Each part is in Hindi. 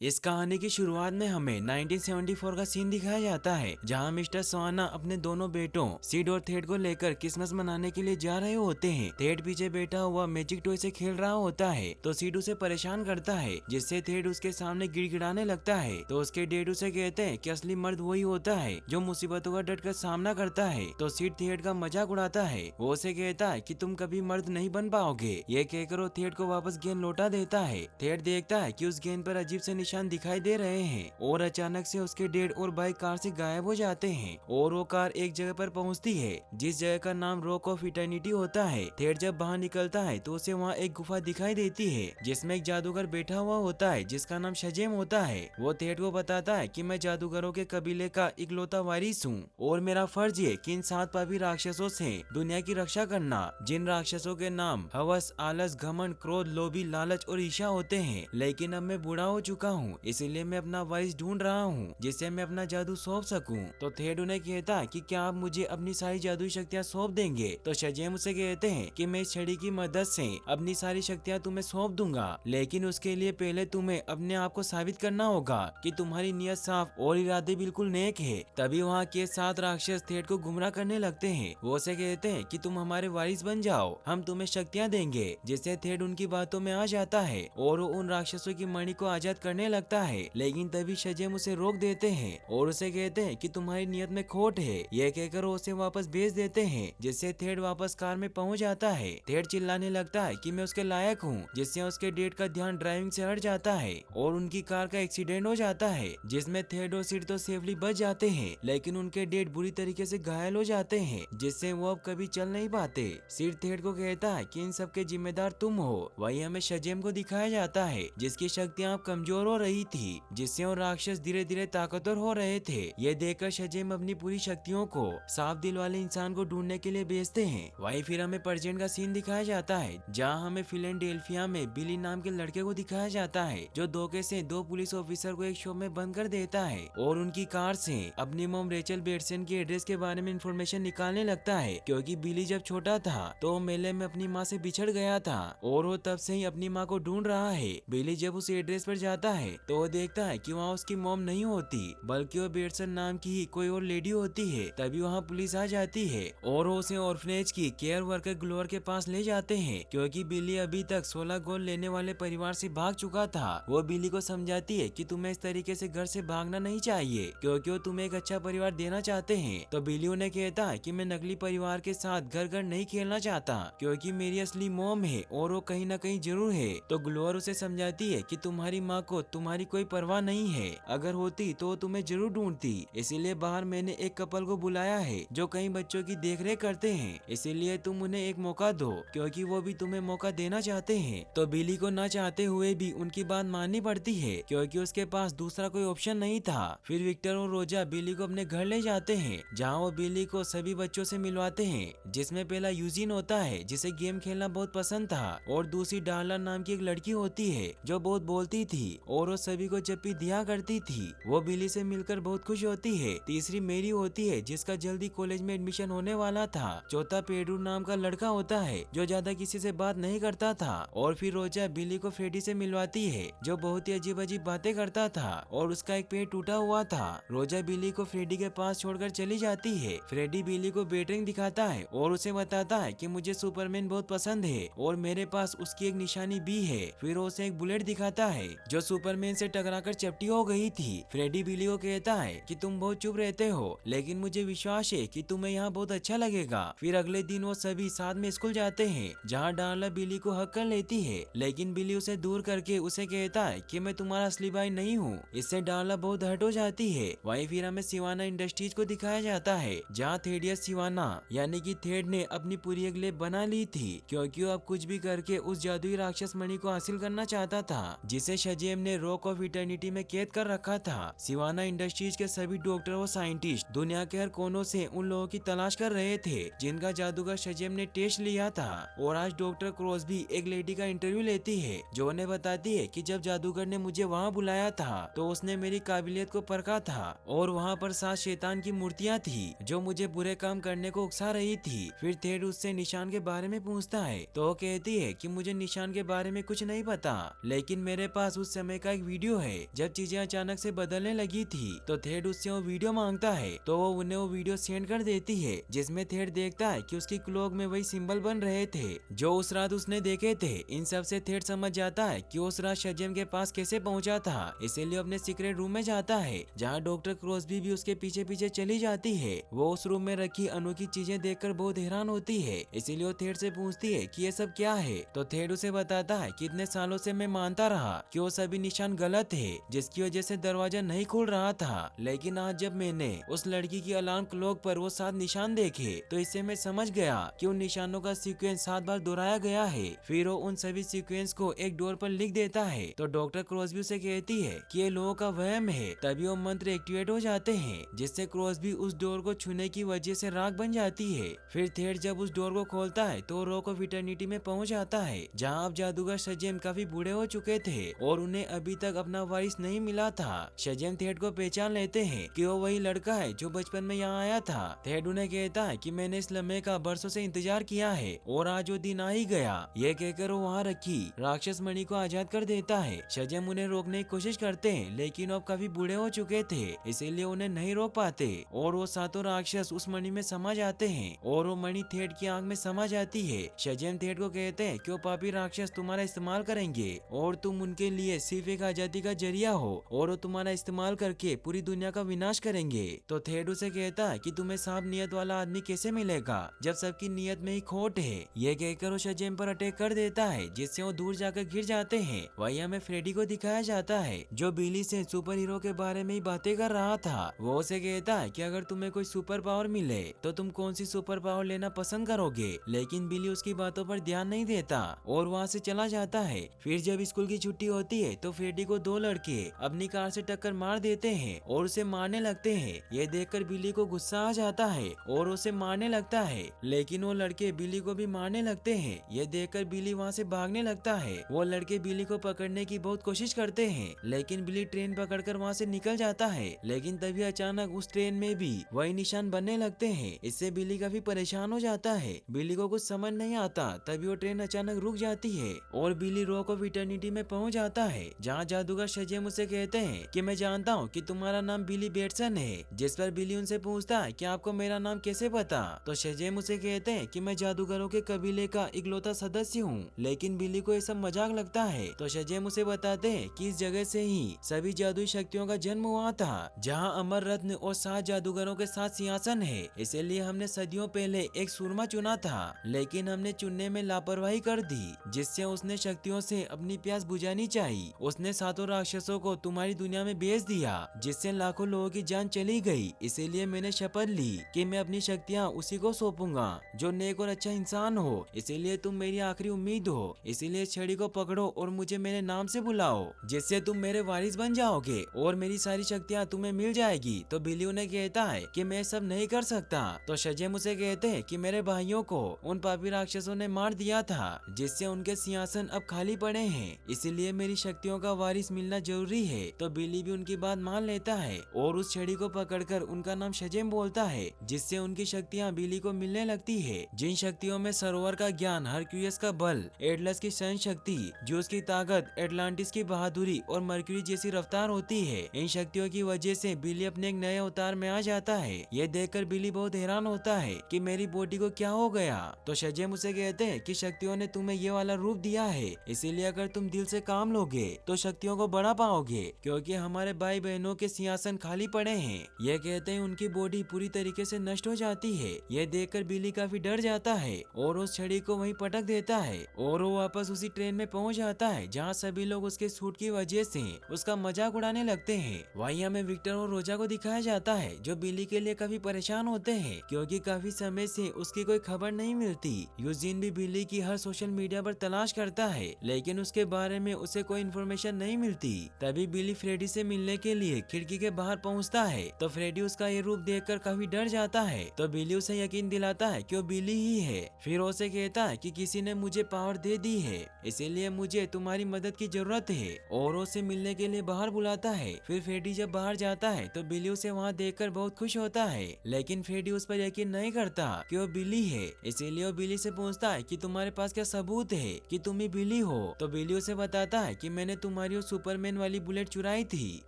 इस कहानी की शुरुआत में हमें 1974 का सीन दिखाया जाता है, जहां मिस्टर सवाना अपने दोनों बेटों सिड और थेड को लेकर क्रिसमस मनाने के लिए जा रहे होते हैं। थेड पीछे बैठा हुआ मैजिक टॉय से खेल रहा होता है, तो सिड उसे परेशान करता है, जिससे थेड उसके सामने गिड़गिड़ाने लगता है। तो उसके डैड उसे कहते हैं कि असली मर्द वही होता है जो मुसीबतों का डट कर सामना करता है। तो सिड थेड का मजाक उड़ाता है। वो उसे कहता है कि तुम कभी मर्द नहीं बन पाओगे। ये कहकर वो थेड को वापस गेंद लौटा देता है। थेड देखता है कि उस गेंद पर अजीब से निशान दिखाई दे रहे हैं और अचानक से उसके डैड और भाई कार से गायब हो जाते हैं और वो कार एक जगह पर पहुंचती है जिस जगह का नाम रॉक ऑफ इटर्निटी होता है। थेड जब बाहर निकलता है तो उसे वहाँ एक गुफा दिखाई देती है जिसमें एक जादूगर बैठा हुआ होता है जिसका नाम शजेम होता है। वो थेड को बताता है कि मैं जादूगरों के कबीले का इकलौता वारिस हूँ और मेरा फर्ज है कि इन 7 पापी राक्षसों से दुनिया की रक्षा करना, जिन राक्षसों के नाम हवस, आलस, घमंड, क्रोध, लोभी, लालच और ईर्ष्या होते हैं। लेकिन अब मैं बूढ़ा हो चुका हूँ, इसीलिए मैं अपना वारिस ढूंढ रहा हूँ जिससे मैं अपना जादू सौंप सकूं। तो थेड उन्हें कहता है कि क्या आप मुझे अपनी सारी जादुई शक्तियाँ सौंप देंगे। तो शजेम उसे कहते हैं कि मैं इस छड़ी की मदद से अपनी सारी शक्तियाँ तुम्हें सौंप दूंगा, लेकिन उसके लिए पहले तुम्हें अपने आप को साबित करना होगा कि तुम्हारी नियत साफ और इरादे बिल्कुल नेक है। तभी वहाँ के 7 राक्षस थेड को गुमराह करने लगते हैं। वो उसे कहते हैं कि तुम हमारे वारिस बन जाओ, हम तुम्हें शक्तियाँ देंगे। जिससे थेड उनकी बातों में आ जाता है और वो उन राक्षसों की मणि को आजाद करने लगता है। लेकिन तभी शजेम उसे रोक देते हैं और उसे कहते हैं कि तुम्हारी नियत में खोट है। यह कहकर वो उसे वापस भेज देते हैं, जिससे थेड वापस कार में पहुंच जाता है। थेड चिल्लाने लगता है कि मैं उसके लायक हूँ, जिससे उसके डैड का ध्यान ड्राइविंग से हट जाता है और उनकी कार का एक्सीडेंट हो जाता है, जिसमें थेड और सिड तो सेफली बच जाते हैं, लेकिन उनके डैड बुरी तरीके से घायल हो जाते हैं, जिससे वो अब कभी चल नहीं पाते। सिड थेड को कहता है कि इन सब के जिम्मेदार तुम हो। वही हमें शजेम को दिखाया जाता है जिसकी शक्तियाँ अब कमजोर हो रही थी, जिससे वो राक्षस धीरे धीरे ताकतवर हो रहे थे। ये देखकर शजेम अपनी पूरी शक्तियों को साफ दिल वाले इंसान को ढूंढने के लिए भेजते हैं। वहीं फिर हमें प्रेजेंट का सीन दिखाया जाता है, जहाँ हमें फिलाडेल्फिया में बिली नाम के लड़के को दिखाया जाता है जो धोखे से 2 पुलिस ऑफिसर को एक शॉप में बंद कर देता है और उनकी कार से अपनी मॉम रेचल बेटसन के एड्रेस के बारे में इंफॉर्मेशन निकालने लगता है, क्योंकि बिली जब छोटा था तो वो मेले में अपनी माँ से बिछड़ गया था और वो तब से ही अपनी माँ को ढूंढ रहा है। बिली जब उस एड्रेस पर जाता है तो वो देखता है कि वहाँ उसकी मॉम नहीं होती, बल्कि वो बेटसन नाम की ही कोई और लेडी होती है। तभी वहाँ पुलिस आ जाती है और वो उसे ऑर्फनेज की केयर वर्कर ग्लोअर के पास ले जाते हैं, क्योंकि बिली अभी तक 16 गोल लेने वाले परिवार से भाग चुका था। वो बिली को समझाती है कि तुम्हें इस तरीके से घर से भागना नहीं चाहिए, क्योंकि वो तुम्हें एक अच्छा परिवार देना चाहते हैं। तो बिली उन्हें कहता है कि मैं नकली परिवार के साथ घर घर नहीं खेलना चाहता, क्योंकि मेरी असली मॉम है और वो कहीं न कहीं जरूर है। तो ग्लोअर उसे समझाती है कि तुम्हारी माँ को तुम्हारी कोई परवाह नहीं है, अगर होती तो वो तुम्हें जरूर ढूंढती। इसीलिए बाहर मैंने एक कपल को बुलाया है जो कई बच्चों की देखरेख करते हैं, इसीलिए तुम उन्हें एक मौका दो, क्योंकि वो भी तुम्हें मौका देना चाहते हैं। तो बिली को न चाहते हुए भी उनकी बात माननी पड़ती है, क्योंकि उसके पास दूसरा कोई ऑप्शन नहीं था। फिर विक्टर और रोजा बिली को अपने घर ले जाते हैं, जहाँ वो बिली को सभी बच्चों से मिलवाते हैं, जिसमें पहला यूजिन होता है जिसे गेम खेलना बहुत पसंद था, और दूसरी डार्ला नाम की एक लड़की होती है जो बहुत बोलती थी और वो सभी को जब भी दिया करती थी। वो बिली से मिलकर बहुत खुश होती है। तीसरी मेरी होती है जिसका जल्दी कॉलेज में एडमिशन होने वाला था। चौथा पेड्रू नाम का लड़का होता है जो ज्यादा किसी से बात नहीं करता था। और फिर रोजा बिली को फ्रेडी से मिलवाती है जो बहुत ही अजीब अजीब बातें करता था और उसका एक पैर टूटा हुआ था। रोजा बिली को फ्रेडी के पास छोड़कर चली जाती है। फ्रेडी बिली को बैटरिंग दिखाता है और उसे बताता है कि मुझे सुपरमैन बहुत पसंद है और मेरे पास उसकी एक निशानी भी है। फिर उसे एक बुलेट दिखाता है जो सुपरमैन से टकराकर चपटी हो गई थी। फ्रेडी बिली को कहता है कि तुम बहुत चुप रहते हो, लेकिन मुझे विश्वास है कि तुम्हें यहाँ बहुत अच्छा लगेगा। फिर अगले दिन वो सभी साथ में स्कूल जाते हैं, जहाँ डार्ला बिली को हक कर लेती है, लेकिन बिली उसे दूर करके उसे कहता है कि मैं तुम्हारा असली भाई नहीं हूँ। इससे डार्ला बहुत हर्ट हो जाती है। वहीं फिर हमें सिवाना इंडस्ट्रीज को दिखाया जाता है, जहाँ थेडियस सिवाना यानी कि थेड ने अपनी पूरी एक लैब बना ली थी, क्योंकि वो अब कुछ भी करके उस जादुई राक्षस मणि को हासिल करना चाहता था जिसे शजेम ने रॉक ऑफ इटर्निटी में कैद कर रखा था। सिवाना इंडस्ट्रीज के सभी डॉक्टर और साइंटिस्ट दुनिया के हर कोनों से उन लोगों की तलाश कर रहे थे जिनका जादूगर शजेम ने टेस्ट लिया था। और आज डॉक्टर क्रॉस भी एक लेडी का इंटरव्यू लेती है जो उन्हें बताती है कि जब जादूगर ने मुझे वहाँ बुलाया था तो उसने मेरी काबिलियत को परखा था और वहाँ पर 7 शैतान की मूर्तियाँ थी जो मुझे बुरे काम करने को उकसा रही थी। फिर थेड उससे निशान के बारे में पूछता है तो वो कहती है कि मुझे निशान के बारे में कुछ नहीं पता, लेकिन मेरे पास उस समय का एक वीडियो है जब चीजें अचानक से बदलने लगी थी। तो थेड उससे वो वीडियो मांगता है तो वो उन्हें वो वीडियो सेंड कर देती है, जिसमें थेड देखता है कि उसकी क्लॉक में वही सिंबल बन रहे थे जो उस रात उसने देखे थे। इन सब से थेड समझ जाता है कि उस रात शजेम के पास कैसे पहुंचा था, इसीलिए अपने सीक्रेट रूम में जाता है जहाँ डॉक्टर क्रॉसबी भी उसके पीछे पीछे चली जाती है। वो उस रूम में रखी अनोखी चीजें देखकर बहुत हैरान होती है, इसीलिए वो थेड से पूछती है कि ये सब क्या है। तो थेड उसे बताता है कि इतने सालों से मैं मानता रहा कि वो सभी निशान गलत है, जिसकी वजह से दरवाजा नहीं खुल रहा था, लेकिन आज जब मैंने उस लड़की की अलार्म क्लॉक पर वो 7 निशान देखे तो इससे मैं समझ गया कि उन निशानों का सीक्वेंस 7 बार दोहराया गया है। फिर वो उन सभी सीक्वेंस को एक डोर पर लिख देता है। तो डॉक्टर क्रॉसबी उसे कहती है कि ये लोगों का वहम है, तभी वो मंत्र एक्टिवेट हो जाते हैं, जिससे क्रॉसबी उस डोर को छूने की वजह से राख बन जाती है। फिर थेड जब उस डोर को खोलता है तो रॉक ऑफ इटर्निटी में पहुंच जाता है, जहां अब जादूगर शजेम काफी बूढ़े हो चुके थे और उन्हें अभी तक अपना वारिस नहीं मिला था। शजेम थेड को पहचान लेते हैं कि वो वही लड़का है जो बचपन में यहाँ आया था। थेड उन्हें कहता है कि मैंने इस लम्हे का बरसों से इंतजार किया है और आज वो दिन आ ही गया। ये कहकर वो वहाँ रखी राक्षस मणि को आजाद कर देता है। शजेम उन्हें रोकने की कोशिश करते हैं, लेकिन अब काफी बूढ़े हो चुके थे, इसीलिए उन्हें नहीं रोक पाते और वो सातों राक्षस उस मणि में समा जाते हैं और वो मणि थेड की आंख में समा जाती है। शजेम थेड को कहते हैं कि वो पापी राक्षस तुम्हारा इस्तेमाल करेंगे और तुम उनके लिए सिर्फ एक आजादी का जरिया हो और वो तुम्हारा इस्तेमाल करके पूरी दुनिया का विनाश करेंगे। तो थेड उसे कहता है कि तुम्हें साफ नियत वाला आदमी कैसे मिलेगा जब सबकी नियत में ही खोट है। ये कहकर वो शजेम पर अटैक कर देता है, जिससे वो दूर जाकर गिर जाते हैं। वहीं हमें फ्रेडी को दिखाया जाता है जो बिली से सुपर हीरो के बारे में ही बातें कर रहा था। वो उसे कहता है कि अगर तुम्हें कोई सुपर पावर मिले तो तुम कौन सी सुपर पावर लेना पसंद करोगे, लेकिन बिली उसकी बातों पर ध्यान नहीं देता और वहाँ से चला जाता है। फिर जब स्कूल की छुट्टी होती है तो फ्रेडी को 2 लड़के अपनी कार से टक्कर मार देते हैं और उसे मारने लगते हैं। ये देखकर बिली को गुस्सा आ जाता है और उसे मारने लगता है, लेकिन वो लड़के बिली को भी मारने लगते हैं। ये देखकर बिली वहाँ से भागने लगता है। वो लड़के बिली को पकड़ने की बहुत कोशिश करते हैं, लेकिन बिली ट्रेन पकड़कर वहाँ से निकल जाता है। लेकिन तभी अचानक उस ट्रेन में भी वही निशान बनने लगते हैं। इससे बिली काफी परेशान हो जाता है। बिली को कुछ समझ नहीं आता, तभी वो ट्रेन अचानक रुक जाती है और बिली रॉक ऑफ इटर्निटी में पहुंच जाता है, जहां जादूगर शजेम उसे कहते हैं कि मैं जानता हूं कि तुम्हारा नाम बिली बेटसन है। जिस पर बिली उनसे पूछता है कि आपको मेरा नाम कैसे पता। तो शजेम उसे कहते हैं कि मैं जादूगरों के कबीले का इकलौता सदस्य हूँ, लेकिन बिली को ये सब मजाक लगता है। तो शजेम उसे बताते हैं कि इस जगह से ही सभी जादुई शक्तियों का जन्म हुआ था, जहाँ अमर रत्न और 7 जादूगरों के साथ सिंहासन है। इसीलिए हमने सदियों पहले एक सूरमा चुना था, लेकिन हमने चुनने में लापरवाही कर दी, जिससे उसने शक्तियों से अपनी प्यास बुझानी चाहिए। उसने 7 राक्षसों को तुम्हारी दुनिया में भेज दिया, जिससे लाखों लोगों की जान चली गई। इसीलिए मैंने शपथ ली कि मैं अपनी शक्तियाँ उसी को सौंपूंगा जो नेक और अच्छा इंसान हो। इसीलिए तुम मेरी आखिरी उम्मीद हो, इसीलिए इस छड़ी को पकड़ो और मुझे मेरे नाम से बुलाओ, जिससे तुम मेरे वारिस बन जाओगे और मेरी सारी शक्तियाँ तुम्हें मिल जाएगी। तो बिली उन्हें कहता है कि मैं सब नहीं कर सकता। तो शजेम उसे कहते हैं कि मेरे भाइयों को उन पापी राक्षसों ने मार दिया था, जिससे उनके सिंहासन अब खाली पड़े हैं, इसीलिए मेरी शक्तियों का वारिस मिलना जरूरी है। तो बिली भी उनकी बात मान लेता है और उस छड़ी को पकड़कर उनका नाम शजेम बोलता है, जिससे उनकी शक्तियाँ बिली को मिलने लगती है। जिन शक्तियों में सरोवर का ज्ञान, हरक्यूलियस का बल, एटलस की सहन शक्ति, ज्यूस की ताकत, एटलांटिस की बहादुरी और मर्क्यूरी जैसी रफ्तार होती है। इन शक्तियों की वजह से बिली अपने एक नए अवतार में आ जाता है। ये देखकर बिली बहुत हैरान होता है कि मेरी बॉडी को क्या हो गया। तो शजेम उसे कहते हैं कि शक्तियों ने तुम्हें ये वाला रूप दिया है, इसीलिए अगर तुम दिल से काम लोगे तो शक्तियों को बढ़ा पाओगे, क्योंकि हमारे भाई बहनों के सिंहासन खाली पड़े हैं। ये कहते हैं उनकी बॉडी पूरी तरीके से नष्ट हो जाती है। ये देखकर बिली काफी डर जाता है और उस छड़ी को वहीं पटक देता है और वो वापस उसी ट्रेन में पहुंच जाता है, जहां सभी लोग उसके सूट की वजह से उसका मजाक उड़ाने लगते हैं। वहीं हमें विक्टर और रोजा को दिखाया जाता है, जो बिली के लिए काफी परेशान होते हैं, क्योंकि काफी समय से उसकी कोई खबर नहीं मिलती। यूजीन भी बिली की हर सोशल मीडिया पर तलाश करता है, लेकिन उसके बारे में उसे कोई इन्फॉर्मेशन नहीं मिलती। तभी बिली फ्रेडी से मिलने के लिए खिड़की के बाहर पहुंचता है, तो फ्रेडी उसका ये रूप देखकर काफी डर जाता है। तो बिली उसे यकीन दिलाता है कि वो बिली ही है। फिर उसे कहता है कि किसी ने मुझे पावर दे दी है, इसीलिए मुझे तुम्हारी मदद की जरूरत है, और उसे मिलने के लिए बाहर बुलाता है। फिर फ्रेडी जब बाहर जाता है तो बिली उसे वहाँ देखकर बहुत खुश होता है, लेकिन फ्रेडी उस पर यकीन नहीं करता कि वो बिली है। इसीलिए वो बिली से पूछता है कि तुम्हारे पास क्या सबूत है कि तुम ही बिली हो। तो बिली उसे बताता है कि मैंने तुम्हारी वो सुपरमैन वाली बुलेट चुराई थी।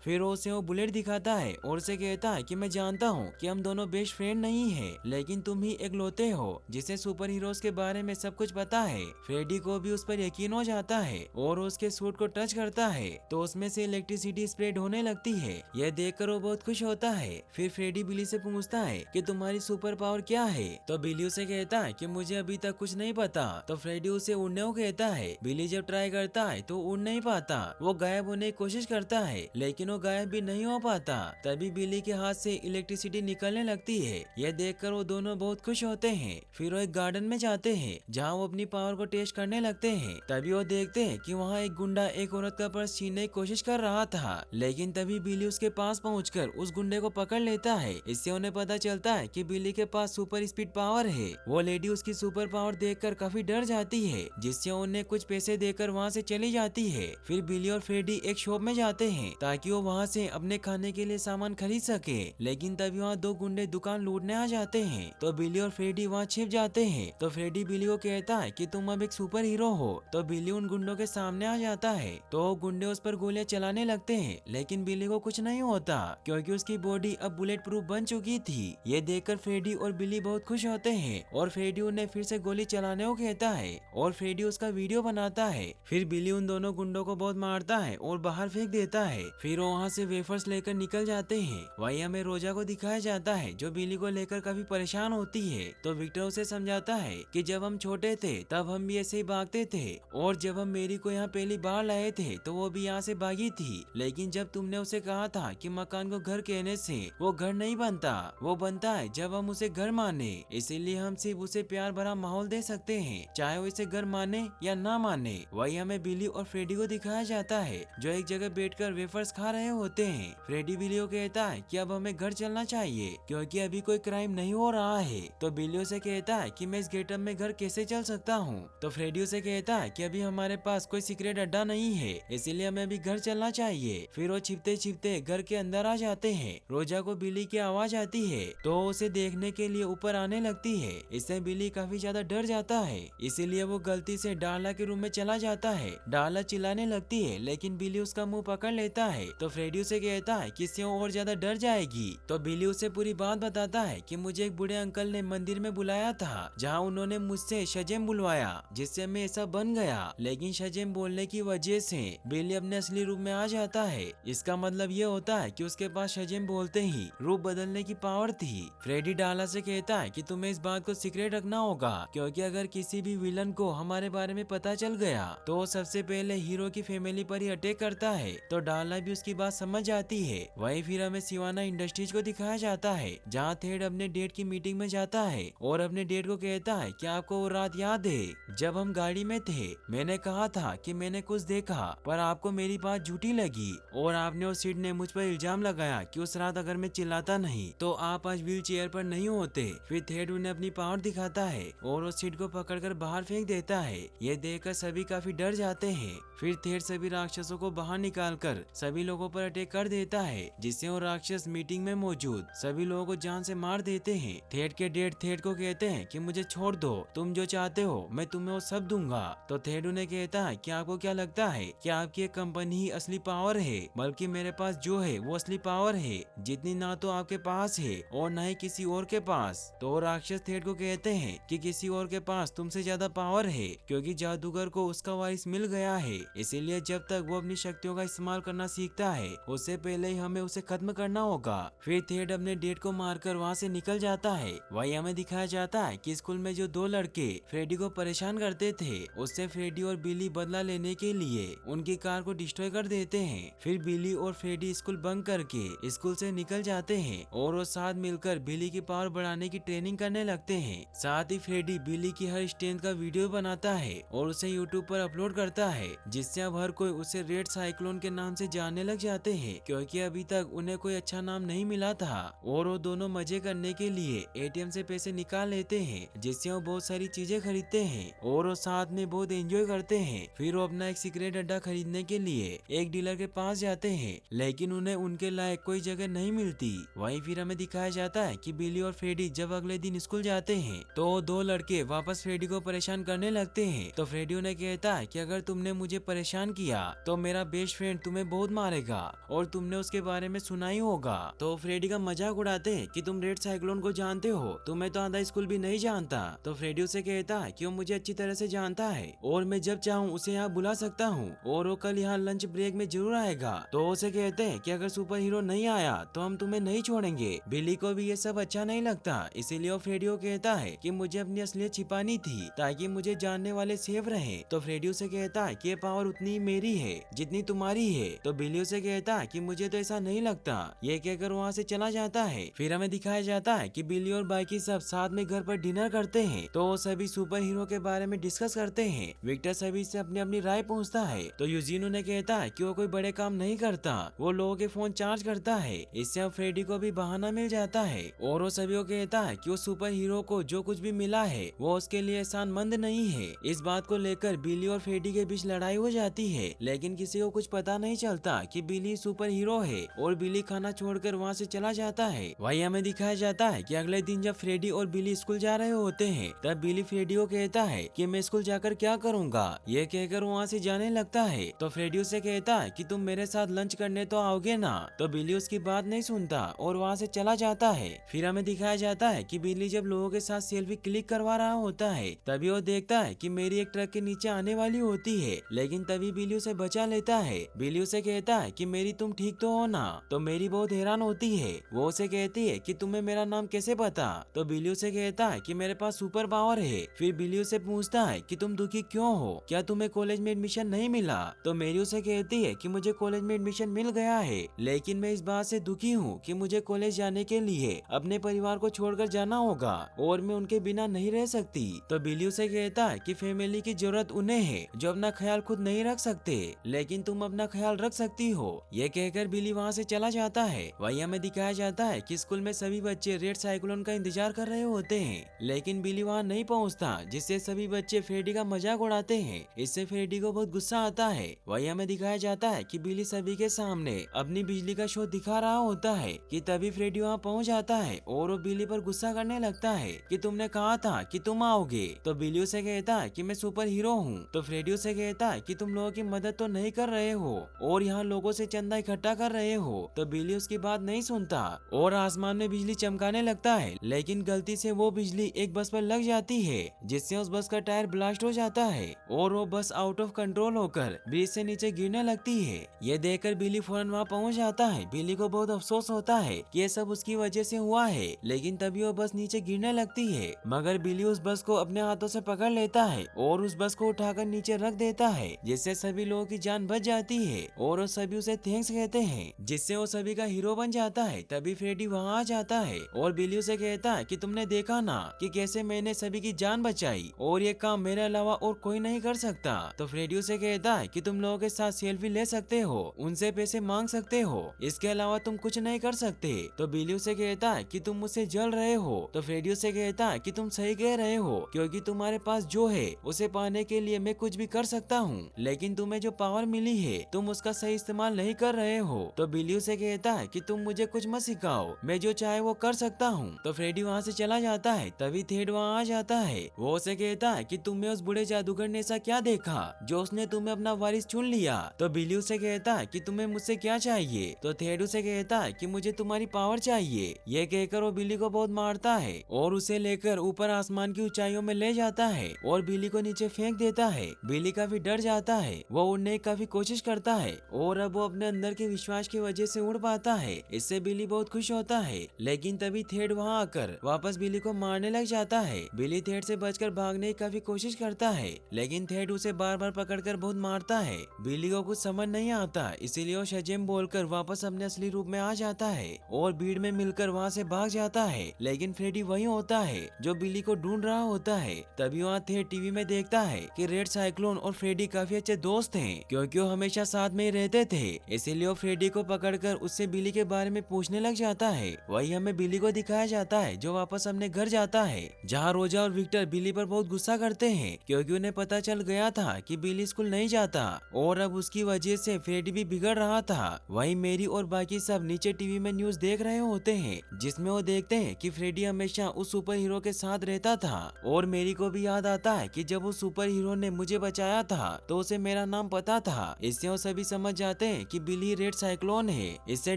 फिर वो उसे वो बुलेट दिखाता है और उसे कहता है कि मैं जानता हूँ कि हम दोनों बेस्ट फ्रेंड नहीं है, लेकिन तुम ही इकलौते हो जिसे सुपर हीरोज के बारे में सब कुछ पता है। फ्रेडी को भी उस पर यकीन हो जाता है और उसके सूट को टच करता है तो उसमें से इलेक्ट्रिसिटी स्प्रेड होने लगती है। यह देखकर वो बहुत खुश होता है। फिर फ्रेडी बिली से पूछता है कि तुम्हारी सुपर पावर क्या है, तो बिली उसे कहता है कि मुझे अभी तक कुछ नहीं पता। तो फ्रेडी उसे उड़ने को कहता है। बिली जब ट्राई करता है तो उड़ नहीं पाता, वो गायब होने की कोशिश करता है लेकिन वो गायब भी नहीं हो पाता। तभी बिली के हाथ से इलेक्ट्रिसिटी निकलने लगती है। यह देखकर वो दोनों बहुत खुश होते हैं। फिर वो एक गार्डन में जाते हैं जहाँ वो अपनी पावर को टेस्ट करने लगते हैं। तभी वो देखते हैं कि वहाँ एक गुंडा एक औरत का पर्स छीनने की कोशिश कर रहा था, लेकिन तभी बिली उसके पास पहुंचकर उस गुंडे को पकड़ लेता है। इससे उन्हें पता चलता है कि बिली के पास सुपर स्पीड पावर है। वो लेडी उसकी सुपर पावर देखकर काफी डर जाती है, जिससे उन्हें कुछ पैसे देकर वहाँ से चली जाती है। फिर बिली और फ्रेडी एक शॉप में जाते हैं ताकि वो वहाँ से अपने खाने के लिए सामान खरीद सके, लेकिन तभी वहाँ दो गुंडे दुकान लूटने आ जाते हैं। तो बिली और फ्रेडी वहाँ छिप जाते हैं। तो फ्रेडी बिली को कहता है कि तुम अब एक सुपर हीरो हो। तो बिली उन गुंडों के सामने आ जाता है तो गुंडे उस पर गोलियां चलाने लगते हैं, लेकिन बिली को कुछ नहीं होता क्योंकि उसकी बॉडी अब बुलेट प्रूफ बन चुकी थी। ये देखकर फ्रेडी और बिली बहुत खुश होते हैं और फ्रेडी उन्हें फिर से गोली चलाने को कहता है और फ्रेडी उसका वीडियो बनाता है। फिर बिली उन दोनों गुंडों को बहुत मारता है और बाहर फेंक देता है। फिर वो वहाँ से वेफर्स लेकर निकल जाते हैं। वहीं हमें रोजा को दिखाया जाता है जो बिली को लेकर काफी परेशान होती है। तो विक्टर उसे समझाता है कि जब हम छोटे थे तब हम भी ऐसे ही भागते थे, और जब हम मेरी को यहाँ पहली बार लाए थे तो वो भी यहाँ से भागी थी, लेकिन जब तुमने उसे कहा था कि मकान को घर कहने से वो घर नहीं बनता, वो बनता है जब हम उसे घर माने। इसीलिए हम सिर्फ उसे प्यार भरा माहौल दे सकते हैं, चाहे वो इसे घर माने या ना माने। वही हमें बिली और फ्रेडी को दिखाया जाता है जो एक जगह बैठकर वेफर्स खा रहे होते हैं। फ्रेडी बिली को कहता है कि अब हमें घर चलना चाहिए क्योंकि अभी कोई क्राइम नहीं हो रहा है। तो बिली उसे कहता है कि मैं इस गेटअप में घर कैसे चल सकता हूँ। तो फ्रेडी उसे कहता है कि अभी हमारे पास कोई सीक्रेट अड्डा नहीं है, इसीलिए हमें अभी घर चलना चाहिए। फिर वो छिपते छिपते घर के अंदर आ जाते हैं। रोजा को बिली की आवाज आती है तो उसे देखने के लिए ऊपर आने लगती है। इससे बिली काफी ज्यादा डर जाता है, इसीलिए वो गलती से डाला के रूम में चला जाता है। डाला चिल्लाने लगती है लेकिन बिली उसका मुंह पकड़ लेता है। तो फ्रेडी उसे कहता है कि इससे वो और ज्यादा डर जाएगी। तो बिली उसे पूरी बात बताता है कि मुझे एक बूढ़े अंकल ने मंदिर में बुलाया था जहाँ उन्होंने मुझसे शजेम बुलवाया, जिससे मैं ऐसा बन गया। लेकिन शजेम बोलने की वजह से बिली अपने असली रूप में आ जाता है। इसका मतलब ये होता है कि उसके पास शजेम बोलते ही रूप बदलने की पावर थी। फ्रेडी डाला से कहता है कि तुम्हें इस बात को सीक्रेट रखना होगा क्योंकि अगर किसी भी विलन को हमारे बारे में पता चल गया तो वो सबसे पहले हीरो की फैमिली पर ही अटैक करता है। तो डाला भी उसकी बात समझ जाती है। वहीं फिर हमें सिवाना इंडस्ट्रीज को दिखाया जाता है जहाँ थेड अपने डेट की मीटिंग में जाता है और अपने डेट को कहता है कि आपको वो रात याद है जब हम गाड़ी में थे, मैंने कहा था कि मैंने कुछ देखा पर आपको मेरी बात झूठी लगी और आपने और सिड ने मुझ पर इल्जाम लगाया कि उस रात अगर मैं चिल्लाता नहीं तो आप आज व्हील चेयर पर नहीं होते। फिर थेड उन्हें अपनी पावर दिखाता है और उस सिड को पकड़कर बाहर फेंक देता है। ये देखकर सभी काफी डर जाते हैं। फिर थेड सभी राक्षसों को बाहर निकालकर सभी लोगों पर अटैक कर देता है, जिससे वो राक्षस मीटिंग में मौजूद सभी लोगों को जान से मार देते हैं। थेड के डेड थेड को कहते हैं कि मुझे छोड़ दो, तुम जो चाहते हो मैं तुम्हें वो सब दूंगा। तो थेड उन्हें कहता है कि आपको क्या लगता है कि आपकी एक कंपनी ही असली पावर है, बल्कि मेरे पास जो है वो असली पावर है जितनी ना तो आपके पास है और न ही किसी और के पास। तो राक्षस थेड को कहते हैं कि किसी और के पास तुमसे ज्यादा पावर है क्योंकि जादूगर को उसका वारिस मिल गया है, इसीलिए जब तक वो अपनी शक्तियों का इस्तेमाल करना सीखता है उससे पहले ही हमें उसे खत्म करना होगा। फिर थेड अपने डेट को मारकर वहाँ से निकल जाता है। वही हमें दिखाया जाता है कि स्कूल में जो दो लड़के फ्रेडी को परेशान करते थे उससे फ्रेडी और बिली बदला लेने के लिए उनकी कार को डिस्ट्रॉय कर देते हैं। फिर बिली और फ्रेडी स्कूल बंक करके स्कूल से निकल जाते हैं और वो साथ मिलकर बिली की पावर बढ़ाने की ट्रेनिंग करने लगते हैं। साथ ही फ्रेडी बिली की हर स्ट्रेंथ का वीडियो बनाता है और उसे यूट्यूब पर अपलोड करता है, जिससे अब हर कोई उसे रेड साइक्लोन के नाम से जानने लग जाते हैं क्योंकि अभी तक उन्हें कोई अच्छा नाम नहीं मिला था। और वो दोनों मजे करने के लिए एटीएम से पैसे निकाल लेते हैं, जिससे वो बहुत सारी चीजें खरीदते हैं और वो साथ में बहुत एंजॉय करते हैं। फिर वो अपना एक सीक्रेट अड्डा खरीदने के लिए एक डीलर के पास जाते हैं, लेकिन उन्हें उनके लायक कोई जगह नहीं मिलती। वहीं फिर हमें दिखाया जाता है कि बिली और फ्रेडी जब अगले दिन स्कूल जाते हैं तो दो लड़के वापस फ्रेडी को परेशान करने लगते हैं। तो फ्रेडी उन्हें कहता है कि अगर तुमने मुझे परेशान किया गया तो मेरा बेस्ट फ्रेंड तुम्हें बहुत मारेगा और तुमने उसके बारे में सुना ही होगा। तो फ्रेडी का मजाक उड़ाते हैं कि तुम रेड साइक्लोन को जानते हो, तुम्हें तो आधा स्कूल भी नहीं जानता। तो फ्रेडी उसे कहता है कि वो मुझे अच्छी तरह से जानता है और मैं जब चाहूँ उसे यहाँ बुला सकता हूँ और वो कल यहाँ लंच ब्रेक में जरूर आएगा। तो उसे कहते हैं कि अगर सुपर हीरो नहीं आया तो हम तुम्हें नहीं छोड़ेंगे। बिली को भी ये सब अच्छा नहीं लगता, इसीलिए वो फ्रेडी को कहता है कि मुझे अपनी असलियत छिपानी थी ताकि मुझे जानने वाले सेफ रहे। तो फ्रेडी उसे कहता है कि ये पावर उतनी ही मेरी है जितनी तुम्हारी है। तो बिली उसे कहता है कि मुझे तो ऐसा नहीं लगता। ये कहकर वहाँ से चला जाता है। फिर हमें दिखाया जाता है कि बिली और बाकी सब साथ में घर पर डिनर करते हैं। तो सभी सुपर हीरो के बारे में डिस्कस करते हैं। विक्टर सभी से अपनी अपनी राय पूछता है। तो यूजीन उन्हें कहता है कि वो कोई बड़े काम नहीं करता, वो लोगों के फोन चार्ज करता है। इससे अब फ्रेडी को भी बहाना मिल जाता है और वो सभी को कहता है कि वो सुपर हीरो को जो कुछ भी मिला है वो उसके लिए एहसानमंद नहीं है। इस बात को लेकर बिली और फ्रेडी के बीच लड़ाई हो जाती है, लेकिन किसी को कुछ पता नहीं चलता कि बिली सुपर हीरो है और बिली खाना छोड़कर वहाँ से चला जाता है। वही हमें दिखाया जाता है कि अगले दिन जब फ्रेडी और बिली स्कूल जा रहे होते हैं तब बिली फ्रेडी को कहता है कि मैं स्कूल जाकर क्या करूँगा। ये कहकर वहाँ से जाने लगता है। तो फ्रेडी उससे कहता है कि तुम मेरे साथ लंच करने तो आओगे ना। तो बिली उसकी बात नहीं सुनता और वहाँ से चला जाता है। फिर हमें दिखाया जाता है कि बिली जब लोगों के साथ सेल्फी क्लिक करवा रहा होता है तभी वो देखता है कि मेरी एक ट्रक के नीचे आने वाली होती है, लेकिन तभी बिली उसे बचा लेता है। बिली उसे कहता है कि मेरी तुम ठीक तो हो ना। तो मेरी बहुत हैरान होती है। वो उसे कहती है कि तुम्हें मेरा नाम कैसे पता। तो बिली उसे कहता है कि मेरे पास सुपर पावर है। फिर बिली उसे पूछता है कि तुम दुखी क्यों हो, क्या तुम्हें कॉलेज में एडमिशन नहीं मिला। तो मेरी उसे कहती है कि मुझे कॉलेज में एडमिशन मिल गया है, लेकिन मैं इस बात से दुखी हूँ कि मुझे कॉलेज जाने के लिए अपने परिवार को छोड़कर जाना होगा और मैं उनके बिना नहीं रह सकती। तो बिली उसे कहता है कि फैमिली की जरूरत उन्हें है जो अपना ख्याल खुद नहीं रख सकते, लेकिन तुम अपना ख्याल रख सकती हो। ये कहकर बिली वहाँ से चला जाता है। वहीं हमें दिखाया जाता है कि स्कूल में सभी बच्चे रेड साइक्लोन का इंतजार कर रहे होते हैं, लेकिन बिली वहाँ नहीं पहुँचता, जिससे सभी बच्चे फ्रेडी का मजाक उड़ाते हैं। इससे फ्रेडी को बहुत गुस्सा आता है। वहीं हमें दिखाया जाता है कि बिली सभी के सामने अपनी बिजली का शो दिखा रहा होता है कि तभी फ्रेडी वहाँ पहुँच जाता है और वो बिली पर गुस्सा करने लगता है कि तुमने कहा था कि तुम आओगे। तो बिली उसे कहता है कि मैं सुपर हीरो हूँ। तो फ्रेडी उसे कहता है कि तुम लोगों की मदद तो नहीं कर रहे हो और यहाँ लोगों से चंदा इकट्ठा कर रहे हो। तो बिली उसकी बात नहीं सुनता और आसमान में बिजली चमकाने लगता है, लेकिन गलती से वो बिजली एक बस पर लग जाती है, जिससे उस बस का टायर ब्लास्ट हो जाता है और वो बस आउट ऑफ कंट्रोल होकर ब्रिज से नीचे गिरने लगती है। ये देखकर बिली फौरन वहाँ पहुँच जाता है। बिली को बहुत अफसोस होता है कि ये सब उसकी वजह से हुआ है, लेकिन तभी वो बस नीचे गिरने लगती है। मगर बिली उस बस को अपने हाथों से पकड़ लेता है और उस बस को उठाकर नीचे रख देता है, जिससे सभी लोगों की जान बच जाती है और वो सभी उसे थैंक्स कहते हैं, जिससे वो सभी का हीरो बन जाता है। तभी फ्रेडी वहाँ आ जाता है और बिली उसे कहता है कि तुमने देखा ना कि कैसे मैंने सभी की जान बचाई और ये काम मेरे अलावा और कोई नहीं कर सकता। तो फ्रेडी उसे कहता है कि तुम लोगों के साथ सेल्फी ले सकते हो, उनसे पैसे मांग सकते हो, इसके अलावा तुम कुछ नहीं कर सकते। तो बिली उसे कहता है कि तुम मुझसे जल रहे हो। तो फ्रेडी उसे कहता है कि तुम सही कह रहे हो, क्योंकि तुम्हारे पास जो है उसे पाने के लिए मैं कुछ भी कर सकता हूँ, लेकिन तुम्हें जो पावर मिली है तुम उसका सही इस्तेमाल नहीं कर रहे हो। तो बिली उसे कहता है कि तुम मुझे कुछ मत सिखाओ, मैं जो चाहे वो कर सकता हूँ। तो फ्रेडी वहाँ से चला जाता है। तभी थेड वहाँ आ जाता है। वो उसे कहता है कि तुमने उस बूढ़े जादूगर ने ऐसा क्या देखा जो उसने तुम्हें अपना वारिस चुन लिया। तो बिली उसे कहता है कि तुम्हें मुझसे क्या चाहिए। तो थेड उसे कहता है कि मुझे तुम्हारी पावर चाहिए। ये कहकर वो बिली को बहुत मारता है और उसे लेकर ऊपर आसमान की ऊंचाइयों में ले जाता है और बिली को नीचे फेंक देता है। बिली काफी डर जाता है, वो उड़ने की काफी कोशिश करता है और अब वो अपने अंदर के विश्वास की वजह से उड़ पाता है। इससे बिली बहुत खुश होता है, लेकिन तभी थेड वहाँ आकर वापस बिली को मारने लग जाता है। बिली थेड से बचकर भागने की काफी कोशिश करता है, लेकिन थेड उसे बार बार पकड़कर बहुत मारता है। बिली को कुछ समझ नहीं आता, इसीलिए वो शजेम बोलकर वापस अपने असली रूप में आ जाता है और भीड़ में मिलकर वहाँ से भाग जाता है। लेकिन फ्रेडी वही होता है जो बिली को ढूंढ रहा होता है। तभी वहाँ थेड टीवी में देखता है कि रेड साइक्लोन और फ्रेडी काफी अच्छे दोस्त हैं, क्योंकि वो हमेशा साथ में ही रहते थे। इसीलिए वो फ्रेडी को पकड़कर उससे बिली के बारे में पूछने लग जाता है। वही हमें बिली को दिखाया जाता है जो वापस अपने घर जाता है, जहाँ रोजा और विक्टर बिली पर बहुत गुस्सा करते हैं, क्योंकि उन्हें पता चल गया था कि बिली स्कूल नहीं जाता और अब उसकी वजह से फ्रेडी भी बिगड़ रहा था। वही मेरी और बाकी सब नीचे टीवी में न्यूज देख रहे होते हैं, जिसमें वो देखते हैं कि फ्रेडी हमेशा उस सुपर हीरो के साथ रहता था और मेरी को भी याद आता है कि जब उस सुपर हीरो ने मुझे बचाया था तो उसे मेरा नाम नाम पता था। इससे वो सभी समझ जाते हैं कि बिली रेड साइक्लोन है। इससे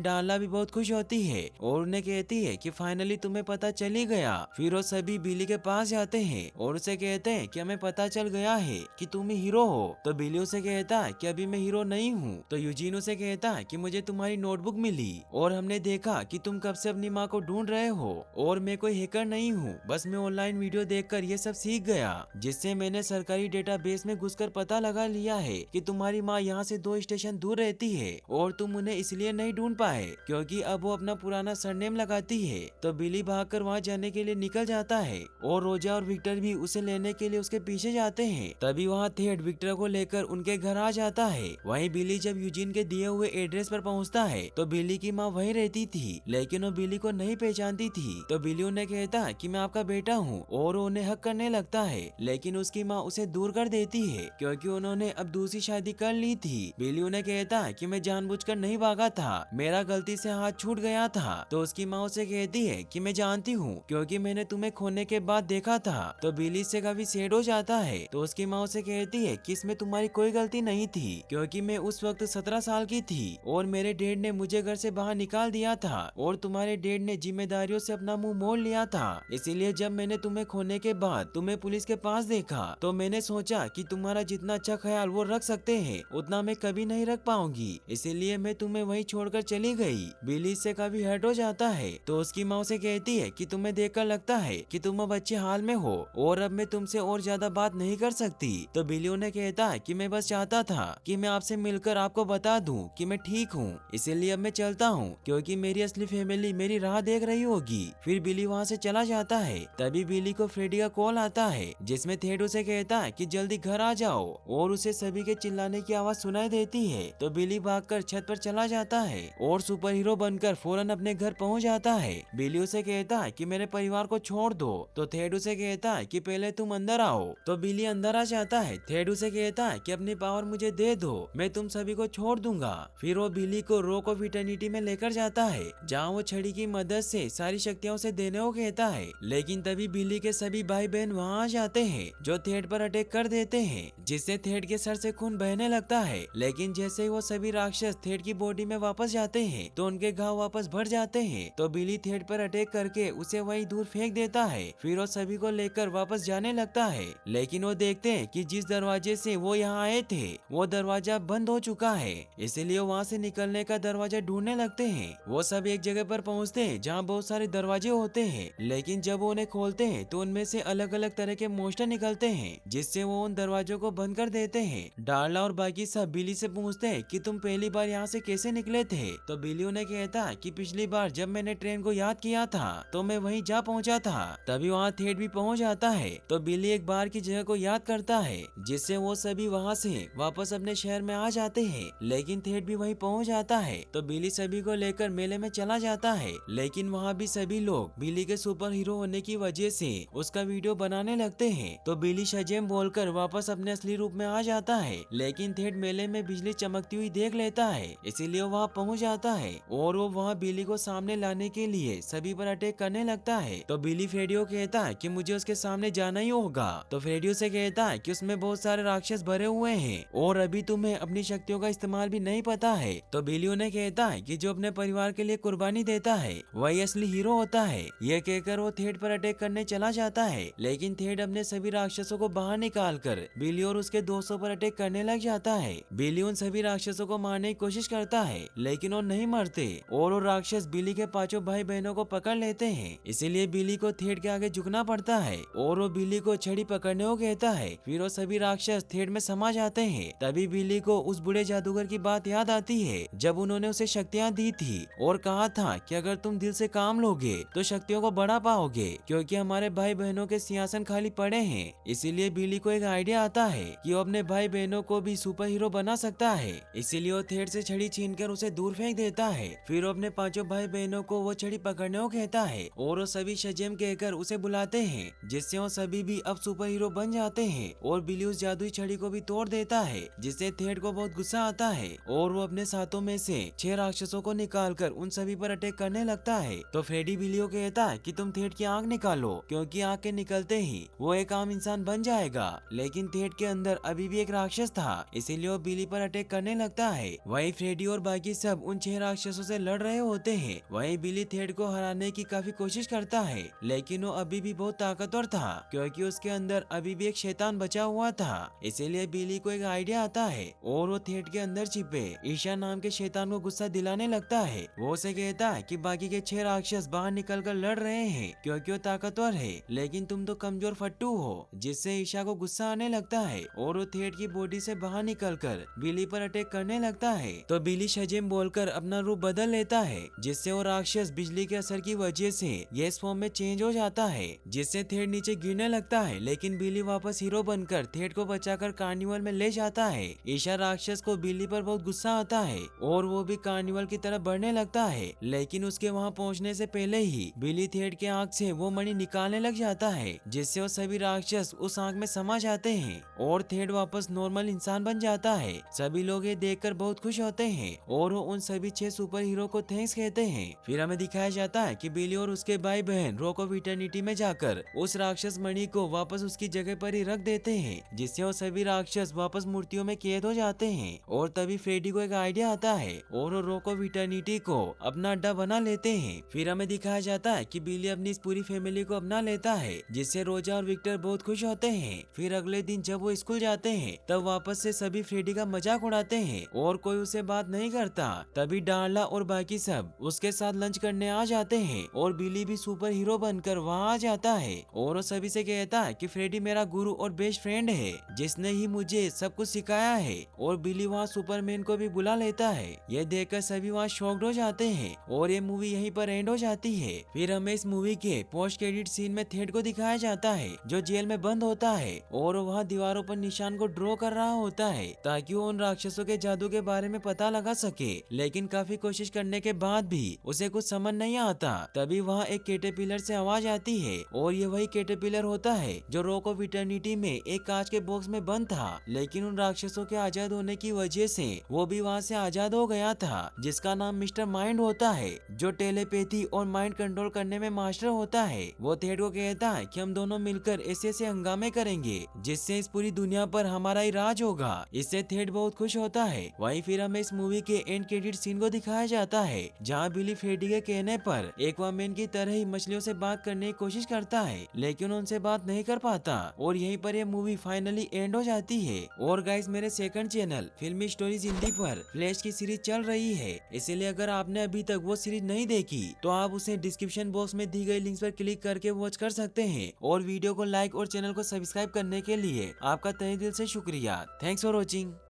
डार्ला भी बहुत खुश होती है और उन्हें कहती है कि फाइनली तुम्हें पता चल ही गया। फिर वो सभी बिली के पास जाते हैं और उसे कहते हैं कि हमें पता चल गया है कि तुम ही हीरो हो। तो बिली उसे कहता है कि अभी मैं हीरो नहीं हूँ। तो यूजीन उसे कहता है कि मुझे तुम्हारी नोटबुक मिली और हमने देखा कि तुम कब से अपनी माँ को ढूंढ रहे हो और मैं कोई हैकर नहीं हूँ, बस मैं ऑनलाइन वीडियो देखकर ये सब सीख गया, जिससे मैंने सरकारी डेटाबेस में घुसकर पता लगा लिया है कि तुम्हारी माँ यहाँ से 2 स्टेशन दूर रहती है और तुम उन्हें इसलिए नहीं ढूंढ पाए क्योंकि अब वो अपना पुराना सरनेम लगाती है। तो बिली भागकर वहाँ जाने के लिए निकल जाता है और रोजा और विक्टर भी उसे लेने के लिए उसके पीछे जाते हैं। तभी वहाँ थेड विक्टर को लेकर उनके घर आ जाता है। वहीं बिली जब यूजीन के दिए हुए एड्रेस पर पहुँचता है तो बिली की माँ वहीं रहती थी, लेकिन वो बिली को नहीं पहचानती थी। तो बिली उन्हें कहता है कि मैं आपका बेटा हूँ और उन्हें हक करने लगता है, लेकिन उसकी माँ उसे दूर कर देती है क्योंकि उन्होंने अब दूसरी शादी कर ली थी। बिली उन्हें कहता है कि मैं जानबूझकर नहीं भागा था, मेरा गलती से हाथ छूट गया था। तो उसकी माँ उसे कहती है कि मैं जानती हूँ क्योंकि मैंने तुम्हें खोने के बाद देखा था। तो बिली से काफी सैड हो जाता है। तो उसकी माँ उसे कहती है कि इसमें तुम्हारी कोई गलती नहीं थी क्योंकि मैं उस वक्त 17 साल की थी और मेरे डैड ने मुझे घर से बाहर निकाल दिया था और तुम्हारे डैड ने जिम्मेदारियों से अपना मुंह मोड़ लिया था। इसीलिए जब मैंने तुम्हें खोने के बाद तुम्हें पुलिस के पास देखा तो मैंने सोचा कि तुम्हारा जितना अच्छा ख्याल वो रख सकते हैं उतना मैं कभी नहीं रख पाऊंगी, इसीलिए मैं तुम्हें वहीं छोड़कर चली गई। बिली इससे काफी हर्ट हो जाता है। तो उसकी माँ उसे कहती है कि तुम्हें देखकर लगता है कि तुम अब अच्छे हाल में हो और अब मैं तुमसे और ज्यादा बात नहीं कर सकती। तो बिली उन्हें कहता है कि मैं बस चाहता था कि मैं आपसे मिलकर आपको बता दूं कि मैं ठीक हूँ, इसीलिए अब मैं चलता हूँ क्योंकि मेरी असली फैमिली मेरी राह देख रही होगी। फिर बिली वहाँ से चला जाता है। तभी बिली को फ्रेडी का कॉल आता है जिसमें थेड उसे कहता है कि जल्दी घर आ जाओ और उसे सभी के चिल्लाने की आवाज सुनाई देती है। तो बिली भागकर छत पर चला जाता है और सुपर हीरो बनकर फौरन अपने घर पहुंच जाता है। बिली उसे कहता है कि मेरे परिवार को छोड़ दो। तो थेड उसे कहता है कि पहले तुम अंदर आओ। तो बिली अंदर आ जाता है। थेड उसे कहता है कि अपनी पावर मुझे दे दो, मैं तुम सभी को छोड़ दूंगा। फिर वो बिली को रॉक ऑफ इटर्निटी में लेकर जाता है जहाँ वो छड़ी की मदद से सारी शक्तियाँ उसे देने को कहता है। लेकिन तभी बिली के सभी भाई बहन वहाँ आ जाते हैं जो थेड पर अटैक कर देते हैं, जिससे थेड के सर से खून बहने लगता है। लेकिन जैसे ही वो सभी राक्षस थेड की बॉडी में वापस जाते हैं तो उनके घाव वापस भर जाते हैं। तो बिली थेड पर अटैक करके उसे वही दूर फेंक देता है। फिर वो सभी को लेकर वापस जाने लगता है, लेकिन वो देखते हैं कि जिस दरवाजे से वो यहाँ आए थे वो दरवाजा बंद हो चुका है, इसीलिए वहाँ से निकलने का दरवाजा ढूंढने लगते हैं। वो सब एक जगह पर पहुँचते हैं जहाँ बहुत सारे दरवाजे होते हैं, लेकिन जब वो उन्हें खोलते हैं तो उनमें से अलग अलग तरह के मॉन्स्टर निकलते हैं, जिससे वो उन दरवाजों को बंद कर देते हैं। डार्ला और बाकी सब बिली से पूछते हैं कि तुम पहली बार यहाँ से कैसे निकले थे। तो बिली उन्हें कहता है कि पिछली बार जब मैंने ट्रेन को याद किया था तो मैं वहीं जा पहुँचा था। तभी वहाँ थेड भी पहुँच जाता है। तो बिली एक बार की जगह को याद करता है, जिससे वो सभी वहाँ से वापस अपने शहर में आ जाते हैं, लेकिन थेड भी वहीं पहुँच जाता है। तो बिली सभी को लेकर मेले में चला जाता है, लेकिन वहाँ भी सभी लोग बिली के सुपर हीरो होने की वजह से उसका वीडियो बनाने लगते हैं। तो बिली शजेम बोलकर वापस अपने असली रूप में आ जाता है, लेकिन थेड मेले में बिजली चमकती हुई देख लेता है, इसीलिए वहाँ पहुँच जाता है और वो वहाँ बिली को सामने लाने के लिए सभी पर अटैक करने लगता है। तो बिली फ्रेडियो कहता है कि मुझे उसके सामने जाना ही होगा। तो फ्रेडियो से कहता है कि उसमें बहुत सारे राक्षस भरे हुए हैं और अभी तुम्हें अपनी शक्तियों का इस्तेमाल भी नहीं पता है। तो बिली उन्हें कहता है कि जो अपने परिवार के लिए कुर्बानी देता है वही असली हीरो होता है। यह कहकर वो थेड पर अटैक करने चला जाता है, लेकिन थेड अपने सभी राक्षसों को बाहर निकाल कर बिली और उसके दोस्तों पर अटैक करने लग जाता है। बिली उन सभी राक्षसों को मारने की कोशिश करता है, लेकिन वो नहीं मरते और वो राक्षस बिली के 5 भाई बहनों को पकड़ लेते हैं। इसीलिए बिली को थेड के आगे झुकना पड़ता है और वो बिली को छड़ी पकड़ने को कहता है। फिर वो सभी राक्षस थेड में समा जाते हैं। तभी बिली को उस बूढ़े जादूगर की बात याद आती है जब उन्होंने उसे शक्तियाँ दी थी और कहा था कि अगर तुम दिल से काम लोगे तो शक्तियों को बढ़ा पाओगे, क्योंकि हमारे भाई बहनों के सिंहासन खाली पड़े हैं। इसीलिए बिली को एक आइडिया आता है कि वो अपने भाई बहनों को भी सुपर हीरो बना सकता है। इसीलिए वो थेड से छड़ी छीनकर उसे दूर फेंक देता है। फिर वो अपने 5 भाई बहनों को वो छड़ी पकड़ने को कहता है और वो सभी शजेम कहकर उसे बुलाते हैं, जिससे वो सभी भी अब सुपर हीरो बन जाते हैं और बिली उस जादुई छड़ी को भी तोड़ देता है, जिससे थेड को बहुत गुस्सा आता है और वो अपने साथों में से 6 राक्षसों को निकालकर उन सभी पर अटैक करने लगता है। तो फ्रेडी बिली को कहता है कि तुम थेड की आंख निकालो, क्योंकि आंख के निकलते ही वो एक आम इंसान बन जाएगा। लेकिन थेड के अंदर अभी भी एक राक्षस राक्षस था, इसीलिए वो बिली पर अटैक करने लगता है। वहीं फ्रेडी और बाकी सब उन 6 राक्षसों से लड़ रहे होते हैं। वहीं बिली थेड को हराने की काफी कोशिश करता है, लेकिन वो अभी भी बहुत ताकतवर था क्योंकि उसके अंदर अभी भी एक शैतान बचा हुआ था। इसीलिए बिली को एक आइडिया आता है और वो थेड के अंदर छिपे ईशा नाम के शैतान को गुस्सा दिलाने लगता है। वो उसे कहता है कि बाकी के 6 राक्षस बाहर निकलकर लड़ रहे हैं क्योंकि वो ताकतवर है, लेकिन तुम तो कमजोर फट्टू हो, जिससे ईशा को गुस्सा आने लगता है और वो थेड की बॉडी से बाहर निकलकर बिली पर अटैक करने लगता है। तो बिली शजेम बोलकर अपना रूप बदल लेता है, जिससे वो राक्षस बिजली के असर की वजह से गैस फॉर्म में चेंज हो जाता है, जिससे थेड नीचे गिरने लगता है। लेकिन बिली वापस हीरो बनकर थेड को बचाकर कार्निवल में ले जाता है। ईशा राक्षस को बिली पर बहुत गुस्सा आता है और वो भी कार्निवल की तरफ बढ़ने लगता है, लेकिन उसके वहाँ पहुँचने से पहले ही बिली थेड के आँख से वो मणि निकालने लग जाता है, जिससे वो सभी राक्षस उस आँख में समा जाते हैं और थेड वापस नॉर्मल इंसान बन जाता है। सभी लोग ये देखकर बहुत खुश होते हैं और वो उन सभी 6 सुपर हीरो को थैंक्स कहते हैं। फिर हमें दिखाया जाता है कि बिली और उसके भाई बहन रॉक ऑफ इटर्निटी में जाकर उस राक्षस मणि को वापस उसकी जगह पर ही रख देते हैं, जिससे वो सभी राक्षस वापस मूर्तियों में कैद हो जाते हैं। और तभी फ्रेडी को एक आइडिया आता है और वो रॉक ऑफ इटर्निटी को अपना अड्डा बना लेते हैं। फिर हमें दिखाया जाता है कि बिली अपनी इस पूरी फैमिली को अपना लेता है, जिससे रोजा और विक्टर बहुत खुश होते हैं। फिर अगले दिन जब वो स्कूल जाते हैं तब वापस से सभी फ्रेडी का मजाक उड़ाते हैं और कोई उसे बात नहीं करता। तभी डार्ला और बाकी सब उसके साथ लंच करने आ जाते हैं और बिली भी सुपर हीरो बनकर वहाँ आ जाता है और वो सभी से कहता है कि फ्रेडी मेरा गुरु और बेस्ट फ्रेंड है, जिसने ही मुझे सब कुछ सिखाया है। और बिली वहाँ सुपरमैन को भी बुला लेता है। ये देखकर सभी वहाँ शॉक्ड हो जाते हैं और ये मूवी यहीं पर एंड हो जाती है। फिर हमें इस मूवी के पोस्ट क्रेडिट सीन में थेड को दिखाया जाता है, जो जेल में बंद होता है और वहाँ दीवारों पर निशान को ड्रॉ कर रहा होता है ताकि वो उन राक्षसों के जादू के बारे में पता लगा सके। लेकिन काफी कोशिश करने के बाद भी उसे कुछ समझ नहीं आता। तभी वहाँ एक कैटरपिलर से आवाज आती है और ये वही कैटरपिलर होता है जो रॉक ऑफ इटर्निटी में एक कांच के बॉक्स में बंद था, लेकिन उन राक्षसों के आजाद होने की वजह से वो भी वहाँ से आजाद हो गया था, जिसका नाम मिस्टर माइंड होता है, जो टेलीपैथी और माइंड कंट्रोल करने में मास्टर होता है। वो थेड को कहता है कि हम दोनों मिलकर ऐसे ऐसे हंगामे करेंगे जिससे इस पूरी दुनिया पर हमारा ही राज होगा। इससे थेड बहुत खुश होता है। वहीं फिर हमें इस मूवी के एंड क्रेडिट सीन को दिखाया जाता है, जहाँ बिली फ्रेडी के कहने पर एक्वामैन की तरह ही मछलियों से बात करने की कोशिश करता है, लेकिन उनसे बात नहीं कर पाता और यहीं पर यह मूवी फाइनली एंड हो जाती है। और गाइस, मेरे सेकंड चैनल फिल्मी स्टोरीज हिंदी पर फ्लैश की सीरीज चल रही है, इसलिए अगर आपने अभी तक वो सीरीज नहीं देखी तो आप उसे डिस्क्रिप्शन बॉक्स में दी गई लिंक्स पर क्लिक करके वॉच कर सकते हैं। और वीडियो को लाइक और चैनल को सब्सक्राइब करने के लिए आपका तहे दिल से शुक्रिया। Thanks for watching.